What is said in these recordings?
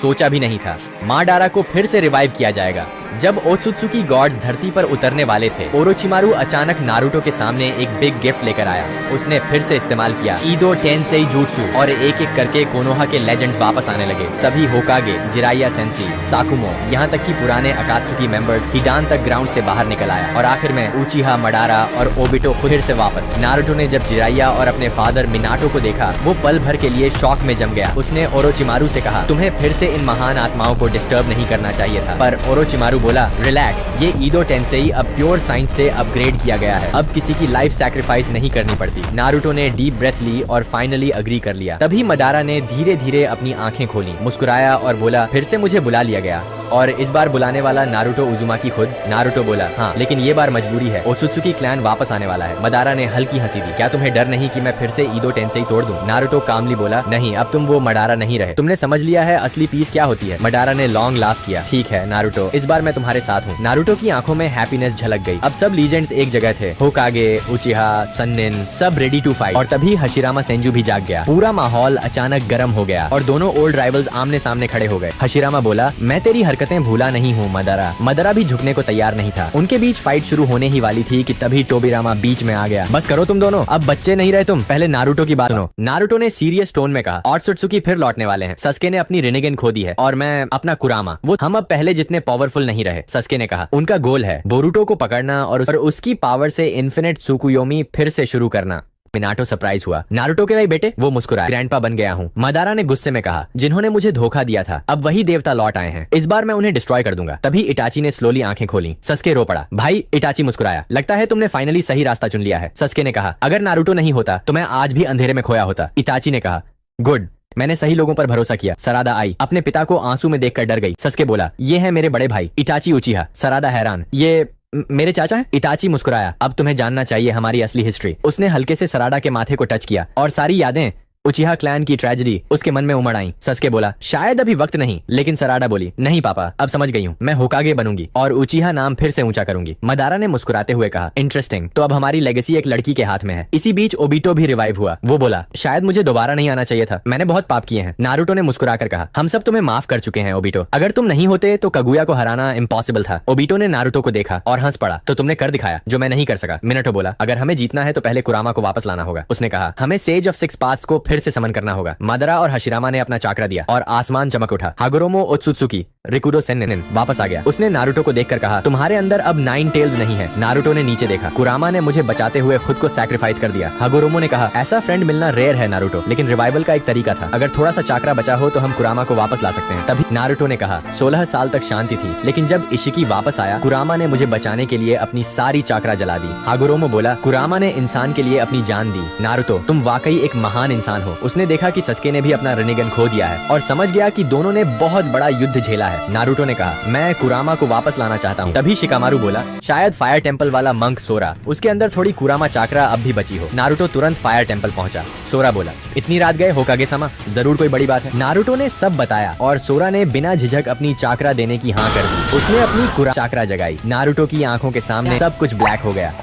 सोचा भी नहीं था। माडारा को फिर से रिवाइव किया जाएगा। जब ओत्सुत्सुकी गॉड्स धरती पर उतरने वाले थे, ओरोचिमारू अचानक नारुतो के सामने एक बिग गिफ्ट लेकर आया। उसने फिर से इस्तेमाल किया ईदो टेंसेई जुत्सु और एक एक करके कोनोहा के लेजेंड्स वापस आने लगे। सभी होकागे, जिराया सेंसी, साकुमो, यहाँ तक कि पुराने अकात्सुकी मेंबर्स हिडान तक ग्राउंड से बाहर निकल आया और आखिर में उचिहा, मडारा और ओबिटो फिर से वापस। नारुतो ने जब जिराया और अपने फादर मिनाटो को देखा, वो पल भर के लिए शॉक में जम गया। उसने ओरोचिमारू से कहा, तुम्हें फिर से इन महान आत्माओं को डिस्टर्ब नहीं करना चाहिए था। पर ओरोचिमारू बोला, रिलैक्स, ये ईदो टेंसेई अब प्योर साइंस से अपग्रेड किया गया है। अब किसी की लाइफ सैक्रिफाइस नहीं करनी पड़ती। नारुतो ने डीप ब्रेथ ली और फाइनली अग्री कर लिया। तभी मडारा ने धीरे धीरे अपनी आंखें खोली, मुस्कुराया और बोला, फिर से मुझे बुला लिया गया। और इस बार बुलाने वाला नारुतो उजुमाकी खुद। नारुतो बोला, हाँ, लेकिन ये बार मजबूरी है। ओत्सुत्सुकी क्लैन वापस आने वाला है। मडारा ने हल्की हंसी दी। क्या तुम्हें डर नहीं कि मैं फिर से ईदो टेंसेई तोड़ दूं? नारुतो कामली बोला, नहीं, अब तुम वो मडारा नहीं रहे। तुमने समझ लिया है असली पीस क्या होती है। मडारा ने लॉन्ग लाफ किया। ठीक है नारुतो, इस बार मैं तुम्हारे साथ हूँ। नारुतो की आंखों में हैप्पीनेस झलक गई। अब सब लीजेंड्स एक जगह थे। होकागे, उचिहा, सन्निन, सब रेडी टू फाइट। और तभी हशिरामा सेंजू भी जाग गया। पूरा माहौल अचानक गर्म हो गया और दोनों ओल्ड राइवल्स आमने सामने खड़े हो गए। हशिरामा बोला, मैं तेरी हरकतें भूला नहीं हूँ मडारा। मडारा भी झुकने को तैयार नहीं था। उनके बीच फाइट शुरू होने ही वाली थी कि तभी टोबिरामा बीच में आ गया। बस करो तुम दोनों, अब बच्चे नहीं रहे तुम, पहले नारुतो की बात सुनो। नारुतो ने सीरियस टोन में कहा, ओत्सुत्सुकी फिर लौटने वाले हैं। सस्के ने अपनी रिनेगन खो दी है और मैं अपना कुरामा, वो हम अब पहले जितने पावरफुल नहीं रहे। सस्के ने कहा, उनका गोल है बोरुतो को पकड़ना और उसकी पावर से इन्फिनिट सुकुयोमी फिर से शुरू करना। मिनाटो सरप्राइज हुआ। नारुतो के भाई बेटे, वो मुस्कुराया। ग्रैंडपा बन गया हूँ। मडारा ने गुस्से में कहा, जिन्होंने मुझे धोखा दिया था अब वही देवता लौट आए हैं। इस बार मैं उन्हें डिस्ट्रॉय कर दूंगा। तभी इटाची ने स्लोली आंखें खोली। सस्के रो पड़ा। भाई, इटाची मुस्कुराया, लगता है तुमने फाइनली सही रास्ता चुन लिया है। सस्के ने कहा, अगर नारुतो नहीं होता तो मैं आज भी अंधेरे में खोया होता। इटाची ने कहा, गुड, मैंने सही लोगों पर भरोसा किया। सरादा आई, अपने पिता को आंसू में देखकर डर गई। सस्के बोला, ये है मेरे बड़े भाई इटाची उचिहा। सरादा हैरान, ये मेरे चाचा हैं? इटाची मुस्कुराया, अब तुम्हें जानना चाहिए हमारी असली हिस्ट्री। उसने हल्के से सराडा के माथे को टच किया और सारी यादें, उचिहा क्लैन की ट्रेजेडी उसके मन में उमड़ आई। सस्के बोला, शायद अभी वक्त नहीं। लेकिन सराडा बोली, नहीं पापा, अब समझ गई हूँ, मैं होकागे बनूंगी और उचिहा नाम फिर से ऊंचा करूंगी। मडारा ने मुस्कुराते हुए कहा, इंटरेस्टिंग, तो अब हमारी लेगेसी एक लड़की के हाथ में है। इसी बीच ओबिटो भी रिवाइव हुआ। वो बोला, शायद मुझे दोबारा नहीं आना चाहिए था, मैंने बहुत पाप किए हैं। नारुतो ने मुस्कुराकर कहा, हम सब तुम्हें माफ कर चुके हैं ओबिटो। अगर तुम नहीं होते तो कगुया को हराना इम्पॉसिबल था। ओबिटो ने नारुतो को देखा और हंस पड़ा, तो तुमने कर दिखाया जो मैं नहीं कर सका। मिनाटो बोला, अगर हमें जीतना है तो पहले कुरामा को वापस लाना होगा। उसने कहा, हमें सेज ऑफ सिक्स पाथ्स को फिर से समन करना होगा। मडारा और हशिरामा ने अपना चाकरा दिया और आसमान चमक उठा। हागोरोमो ओत्सुत्सुकी रिकुडो सेन्निन वापस आ गया। उसने नारुतो को देखकर कहा, तुम्हारे अंदर अब 9 टेल्स नहीं है। नारुतो ने नीचे देखा। कुरामा ने मुझे बचाते हुए खुद को सैक्रिफाइस कर दिया। हागोरोमो ने कहा, ऐसा फ्रेंड मिलना रेयर है नारुतो, लेकिन रिवाइवल का एक तरीका था। अगर थोड़ा सा चाकरा बचा हो तो हम कुरामा को वापस ला सकते हैं। तभी नारुतो ने कहा, 16 साल तक शांति थी, लेकिन जब इशिकी वापस आया, कुरामा ने मुझे बचाने के लिए अपनी सारी चाकरा जला दी। हागोरोमो बोला, कुरामा ने इंसान के लिए अपनी जान दी। नारुतो, तुम वाकई एक महान इंसान हो। उसने देखा कि सस्के ने भी अपना रिनेगन खो दिया है और समझ गया कि दोनों ने बहुत बड़ा युद्ध झेला है। नारुतो ने कहा, मैं कुरामा को वापस लाना चाहता हूँ। तभी शिकामारू बोला, शायद फायर टेंपल वाला मंक सोरा, उसके अंदर थोड़ी कुरामा चाकरा अब भी बची हो। नारुतो तुरंत फायर टेंपल पहुंचा। सोरा बोला, इतनी रात गए होकागे समा, जरूर कोई बड़ी बात है। नारुतो ने सब बताया और सोरा ने बिना झिझक अपनी चाकरा देने की हाँ कर दी। उसने अपनी कुरामा चाकरा जगाई। नारुतो की आंखों के सामने सब कुछ ब्लैक हो गया।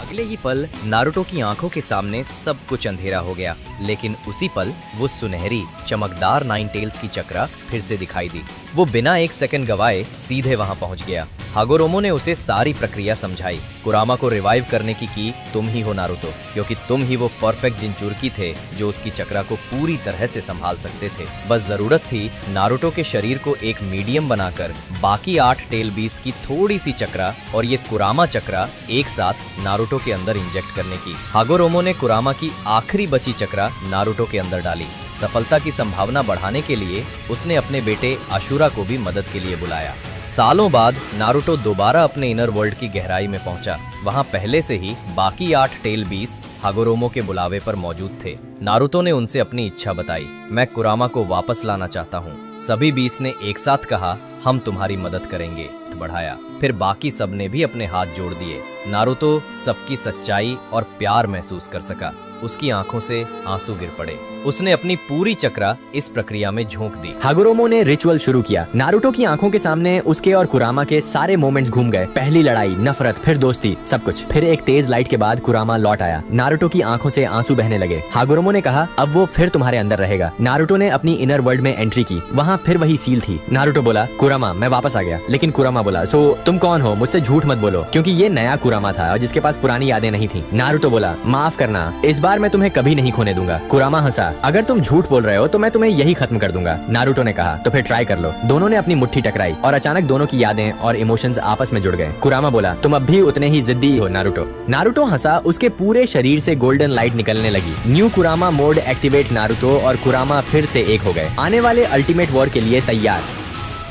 अगले ही पल नारुतो की आंखों के सामने सब कुछ अंधेरा हो गया, लेकिन उसी पल वो सुनहरी चमकदार 9 टेल्स की चक्रा फिर से दिखाई दी। वो बिना एक सेकंड गवाए सीधे वहां पहुंच गया। हागोरोमो ने उसे सारी प्रक्रिया समझाई। कुरामा को रिवाइव करने की तुम ही हो नारुतो, क्योंकि तुम ही वो परफेक्ट जिंचुर्की थे जो उसकी चक्रा को पूरी तरह से संभाल सकते थे। बस जरूरत थी नारुतो के शरीर को एक मीडियम बनाकर बाकी 8 टेल बीस्ट की थोड़ी सी चक्रा और ये कुरामा चक्रा एक साथ नारुतो के अंदर इंजेक्ट करने की। हागोरोमो ने कुरामा की आखिरी बची चक्रा नारुतो के अंदर डाली। सफलता की संभावना बढ़ाने के लिए उसने अपने बेटे अशुरा को भी मदद के लिए बुलाया। सालों बाद नारुतो दोबारा अपने इनर वर्ल्ड की गहराई में पहुंचा। वहां पहले से ही बाकी 8 टेल बीस्ट हागोरोमो के बुलावे पर मौजूद थे। नारुतो ने उनसे अपनी इच्छा बताई, मैं कुरामा को वापस लाना चाहता हूँ। सभी बीस्ट ने एक साथ कहा, हम तुम्हारी मदद करेंगे। बढ़ाया। फिर बाकी सब ने भी अपने हाथ जोड़ दिए। नारुतो सबकी सच्चाई और प्यार महसूस कर सका। उसकी आंखों से आंसू गिर पड़े। उसने अपनी पूरी चक्रा इस प्रक्रिया में झोंक दी। हागुरोमो ने रिचुअल शुरू किया। नारुतो की आंखों के सामने उसके और कुरामा के सारे मोमेंट्स घूम गए। पहली लड़ाई, नफरत, फिर दोस्ती, सब कुछ। फिर एक तेज लाइट के बाद कुरामा लौट आया। नारुतो की आंखों से आंसू बहने लगे। हागुरोमो ने कहा, अब वो फिर तुम्हारे अंदर रहेगा। नारुतो ने अपनी इनर वर्ल्ड में एंट्री की। वहाँ फिर वही सील थी। नारुतो बोला, कुरामा मैं वापस आ गया। लेकिन कुरामा बोला, सो तुम कौन हो? मुझसे झूठ मत बोलो, क्योंकि ये नया कुरामा था और जिसके पास पुरानी यादें नहीं थी। नारुतो बोला, माफ करना, इस बार मैं तुम्हें कभी नहीं खोने दूंगा। कुरामा हंसा, अगर तुम झूठ बोल रहे हो तो मैं तुम्हें यही खत्म कर दूंगा। नारुतो ने कहा, तो फिर ट्राई कर लो। दोनों ने अपनी मुट्ठी टकराई और अचानक दोनों की यादें और इमोशंस आपस में जुड़ गए। कुरामा बोला, तुम अब भी उतने ही जिद्दी हो नारुतो। नारुतो हंसा, उसके पूरे शरीर से गोल्डन लाइट निकलने लगी। न्यू कुरामा मोड एक्टिवेट। नारुतो और कुरामा फिर से एक हो गए, आने वाले अल्टीमेट वॉर के लिए तैयार।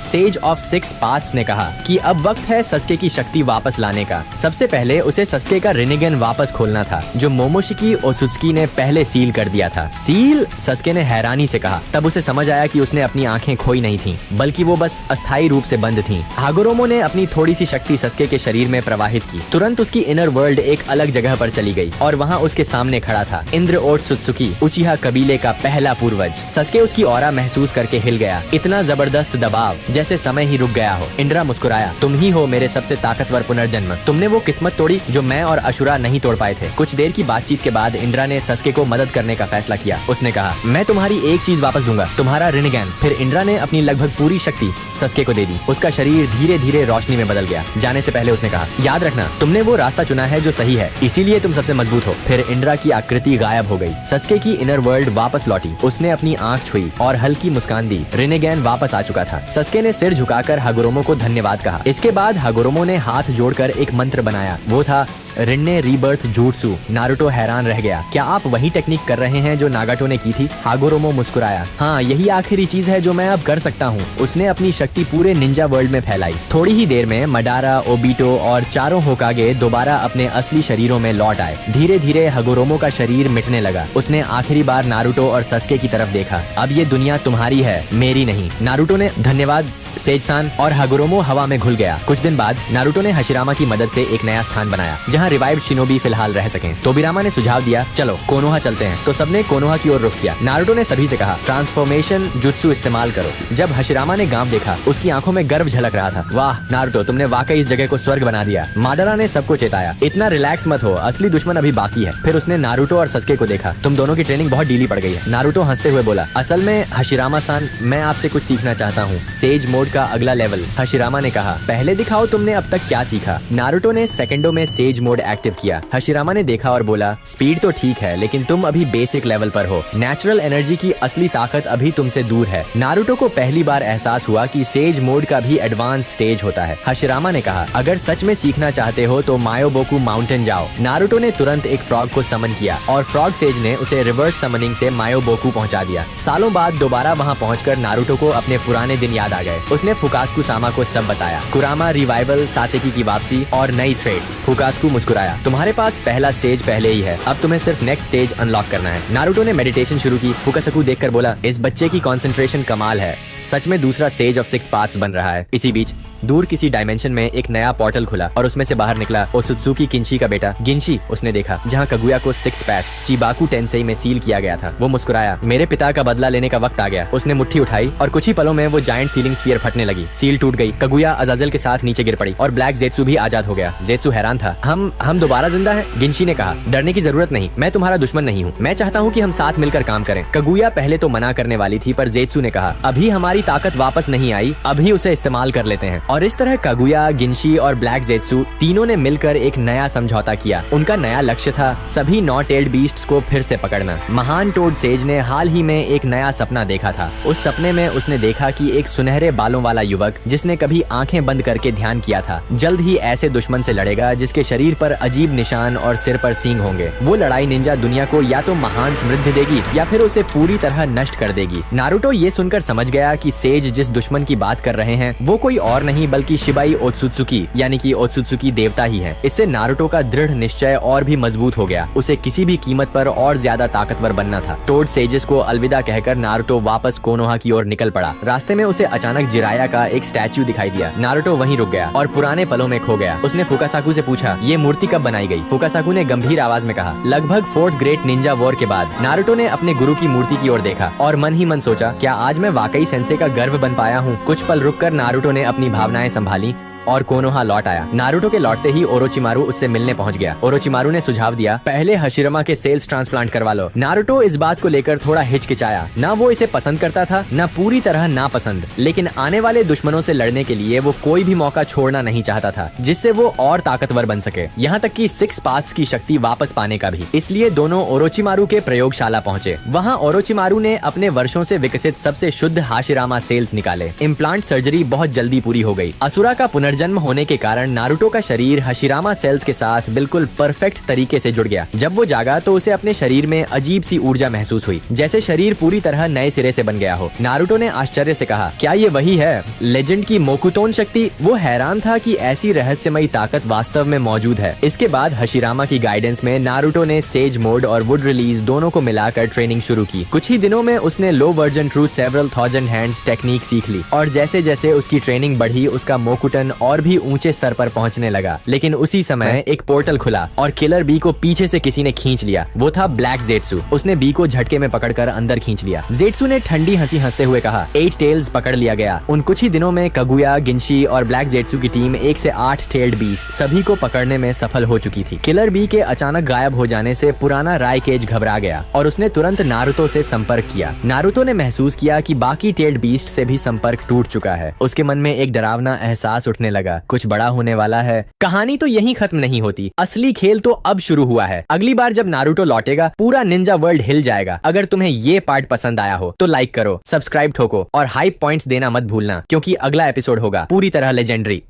सेज ऑफ सिक्स पाथ्स ने कहा कि अब वक्त है सस्के की शक्ति वापस लाने का। सबसे पहले उसे सस्के का रिनिगन वापस खोलना था, जो मोमोशिकी ओत्सुत्सुकी ने पहले सील कर दिया था। सील? सस्के ने हैरानी से कहा। तब उसे समझ आया कि उसने अपनी आंखें खोई नहीं थीं, बल्कि वो बस अस्थायी रूप से बंद थीं। हागुरोमो ने अपनी थोड़ी सी शक्ति सस्के के शरीर में प्रवाहित की। तुरंत उसकी इनर वर्ल्ड एक अलग जगह पर चली गई और वहाँ उसके सामने खड़ा था इंद्र ओत्सुत्सुकी, उचिहा कबीले का पहला पूर्वज। सस्के उसकी ऑरा महसूस करके हिल गया। इतना जबरदस्त दबाव जैसे समय ही रुक गया हो। इंद्रा मुस्कुराया, तुम ही हो मेरे सबसे ताकतवर पुनर्जन्म। तुमने वो किस्मत तोड़ी जो मैं और अशुरा नहीं तोड़ पाए थे। कुछ देर की बातचीत के बाद इंद्रा ने सस्के को मदद करने का फैसला किया। उसने कहा, मैं तुम्हारी एक चीज वापस दूंगा, तुम्हारा रिनिगन। फिर इंद्रा ने अपनी लगभग पूरी शक्ति सस्के को दे दी। उसका शरीर धीरे धीरे रोशनी में बदल गया। जाने से पहले उसने कहा, याद रखना, तुमने वो रास्ता चुना है जो सही है, इसीलिए तुम सबसे मजबूत हो। फिर इंद्रा की आकृति गायब हो गई। सस्के की इनर वर्ल्ड वापस लौटी। उसने अपनी आंख छुई और हल्की मुस्कान दी। रिनिगन वापस आ चुका था। सस्के ने सिर झुकाकर हागुरोमो को धन्यवाद कहा। इसके बाद हागुरोमो ने हाथ जोड़कर एक मंत्र बनाया। वो था रिन्ने रीबर्थ जूट्सु। नारुतो हैरान रह गया, क्या आप वही टेक्निक कर रहे हैं जो नागाटो ने की थी? हागुरोमो मुस्कुराया, हाँ, यही आखिरी चीज है जो मैं अब कर सकता हूँ। उसने अपनी शक्ति पूरे निंजा वर्ल्ड में फैलाई। थोड़ी ही देर में मडारा, ओबिटो और चारों होकागे दोबारा अपने असली शरीरों में लौट आए। धीरे धीरे हागुरोमो का शरीर मिटने लगा। उसने आखिरी बार नारुतो और सस्के की तरफ देखा। अब ये दुनिया तुम्हारी है, मेरी नहीं। नारुतो ने धन्यवाद सेज-सान, और हागुरोमो हवा में घुल गया। कुछ दिन बाद नारुतो ने हशिरामा की मदद से एक नया स्थान बनाया जहां रिवाइव्ड शिनोबी फिलहाल रह सकें। तोबिरामा ने सुझाव दिया, चलो कोनोहा चलते हैं। तो सबने कोनोहा की ओर रुख किया। नारुतो ने सभी से कहा, ट्रांसफॉर्मेशन जुत्सु इस्तेमाल करो। जब हशिरामा ने गांव देखा, उसकी आंखों में गर्व झलक रहा था। वाह नारुतो, तुमने वाकई इस जगह को स्वर्ग बना दिया। माडारा ने सबको चेताया, इतना रिलैक्स मत हो, असली दुश्मन अभी बाकी है। फिर उसने नारुतो और सस्के को देखा। तुम दोनों की ट्रेनिंग बहुत ढीली पड़ गई है। नारुतो हंसते हुए बोला, असल में हशिरामा-सान, मैं आपसे कुछ सीखना चाहता हूँ, सेज मोड का अगला लेवल। हशिरामा ने कहा, पहले दिखाओ तुमने अब तक क्या सीखा। नारुतो ने सेकंडों में सेज मोड एक्टिव किया। हशिरामा ने देखा और बोला, स्पीड तो ठीक है, लेकिन तुम अभी बेसिक लेवल पर हो। नेचुरल एनर्जी की असली ताकत अभी तुमसे दूर है। नारुतो को पहली बार एहसास हुआ कि सेज मोड का भी एडवांस स्टेज होता है। हशिरामा ने कहा, अगर सच में सीखना चाहते हो तो मायोबोकू माउंटेन जाओ। नारुतो ने तुरंत एक फ्रॉग को समन किया और फ्रॉग सेज ने उसे रिवर्स समनिंग से मायोबोकू पहुंचा दिया। सालों बाद दोबारा वहां पहुंचकर नारुतो को अपने पुराने दिन याद आ गए। उसने फुकास्कु सामा को सब बताया, कुरामा रिवाइवल, सासेकी की वापसी और नई थ्रेड्स। फुकास्कु मुस्कुराया, तुम्हारे पास पहला स्टेज पहले ही है, अब तुम्हें सिर्फ नेक्स्ट स्टेज अनलॉक करना है। नारुतो ने मेडिटेशन शुरू की। फुकास्कु देखकर बोला, इस बच्चे की कंसंट्रेशन कमाल है, सच में दूसरा सेज ऑफ सिक्स पाथ्स बन रहा है। इसी बीच दूर किसी डायमेंशन में एक नया पोर्टल खुला और उसमें से बाहर निकला ओत्सुत्सुकी किंशी का बेटा गिंशी। उसने देखा जहाँ कगुया को सिक्स पैथ्स चिबाकू टेंसेई में सील किया गया था। वो मुस्कुराया, मेरे पिता का बदला लेने का वक्त आ गया। उसने मुट्ठी उठाई और कुछ ही पलों में वो जायंट सीलिंग स्फीयर फटने लगी। सील टूट गई। कगुया अजाजल के साथ नीचे गिर पड़ी और ब्लैक जेत्सु भी आजाद हो गया। जेत्सु हैरान था, हम दोबारा जिंदा हैं? गिंशी ने कहा, डरने की जरूरत नहीं, मैं तुम्हारा दुश्मन नहीं हूँ। मैं चाहता हूँ कि हम साथ मिलकर काम करें। कगुया पहले तो मना करने वाली थी, पर जेत्सु ने कहा, अभी हमारी ताकत वापस नहीं आई, अभी उसे इस्तेमाल कर लेते हैं। और इस तरह कगुया, गिंशी और ब्लैक जेत्सु तीनों ने मिलकर एक नया समझौता किया। उनका नया लक्ष्य था सभी नॉ टेल्ड बीस्ट्स को फिर से पकड़ना। महान टोड सेज ने हाल ही में एक नया सपना देखा था। उस सपने में उसने देखा कि एक सुनहरे बालों वाला युवक, जिसने कभी आंखें बंद करके ध्यान किया था, जल्द ही ऐसे दुश्मन से लड़ेगा जिसके शरीर पर अजीब निशान और सिर पर सींग होंगे। वो लड़ाई निंजा दुनिया को या तो महान समृद्धि देगी या फिर उसे पूरी तरह नष्ट कर देगी। नारुतो ये सुनकर समझ गया कि सेज जिस दुश्मन की बात कर रहे हैं वो कोई और नहीं बल्कि शिबाई ओत्सुत्सुकी यानी कि ओत्सुत्सुकी देवता ही है। इससे नारुतो का दृढ़ निश्चय और भी मजबूत हो गया। उसे किसी भी कीमत पर और ज्यादा ताकतवर बनना था। टोड सेजेस को अलविदा कहकर नारुतो वापस कोनोहा की ओर निकल पड़ा। रास्ते में उसे अचानक जिराया का एक स्टैच्यू दिखाई दिया। नारुतो वहीं रुक गया और पुराने पलों में खो गया। उसने फुकासाकु से पूछा, ये मूर्ति कब बनाई गई? फुकासाकु ने गंभीर आवाज में कहा, लगभग 4th ग्रेट निंजा वॉर के बाद। नारुतो ने अपने गुरु की मूर्ति की ओर देखा और मन ही मन सोचा, क्या आज मैं वाकई सेंसे का गर्व बन पाया हूँ? कुछ पल रुककर नारुतो ने अपनी भावनाएं संभाली और कोनोहा लौट आया। नारुतो के लौटते ही ओरोचिमारू उससे मिलने पहुंच गया। ओरोचिमारू ने सुझाव दिया, पहले हशिरमा के सेल्स ट्रांसप्लांट करवा लो। नारुतो इस बात को लेकर थोड़ा हिचकिचाया। ना वो इसे पसंद करता था, ना पूरी तरह नापसंद, लेकिन आने वाले दुश्मनों से लड़ने के लिए वो कोई भी मौका छोड़ना नहीं चाहता था जिससे वो और ताकतवर बन सके, यहाँ तक कि 6 पाथ्स की शक्ति वापस पाने का भी। इसलिए दोनों ओरोचिमारू के प्रयोगशाला पहुंचे। वहाँ ओरोचिमारू ने अपने वर्षों से विकसित सबसे शुद्ध हाशिरामा सेल्स निकाले। इम्प्लांट सर्जरी बहुत जल्दी पूरी हो गई। असुरा का पुनर्जन्म होने के कारण नारुतो का शरीर हशिरामा सेल्स के साथ बिल्कुल परफेक्ट तरीके से जुड़ गया। जब वो जागा तो उसे अपने शरीर में अजीब सी ऊर्जा महसूस हुई, जैसे शरीर पूरी तरह नए सिरे से बन गया हो। नारुतो ने आश्चर्य से कहा, क्या ये वही है लेजेंड की मोकुतोन शक्ति? वो हैरान था कि ऐसी रहस्यमयी ताकत वास्तव में मौजूद है। इसके बाद हशिरामा की गाइडेंस में नारुतो ने सेज मोड और वुड रिलीज दोनों को मिलाकर ट्रेनिंग शुरू की। कुछ ही दिनों में उसने low version true several thousand hands technique सीख ली और जैसे जैसे उसकी ट्रेनिंग बढ़ी उसका मोकुटन और भी ऊंचे स्तर पर पहुंचने लगा। लेकिन उसी समय एक पोर्टल खुला और किलर बी को पीछे से किसी ने खींच लिया। वो था ब्लैक जेट्सू। उसने बी को झटके में पकड़कर अंदर खींच लिया। जेट्सू ने ठंडी हंसी हंसते हुए कहा, 8 टेल्स पकड़ लिया गया। उन कुछ ही दिनों में कगुया, गिंशी और ब्लैक जेट्सू की टीम 1 से 8 टेल्ड बीस्ट सभी को पकड़ने में सफल हो चुकी थी। किलर बी के अचानक गायब हो जाने से पुराना रायकेज घबरा गया और उसने तुरंत नारुतो से संपर्क किया। नारुतो ने महसूस किया कि बाकी टेल्ड बीस्ट से भी संपर्क टूट चुका है। उसके मन में एक डरावना एहसास उठने लगा, कुछ बड़ा होने वाला है। कहानी तो यहीं खत्म नहीं होती, असली खेल तो अब शुरू हुआ है। अगली बार जब नारुतो लौटेगा पूरा निंजा वर्ल्ड हिल जाएगा। अगर तुम्हें ये पार्ट पसंद आया हो तो लाइक करो, सब्सक्राइब ठोको और हाई पॉइंट्स देना मत भूलना, क्योंकि अगला एपिसोड होगा पूरी तरह लेजेंडरी।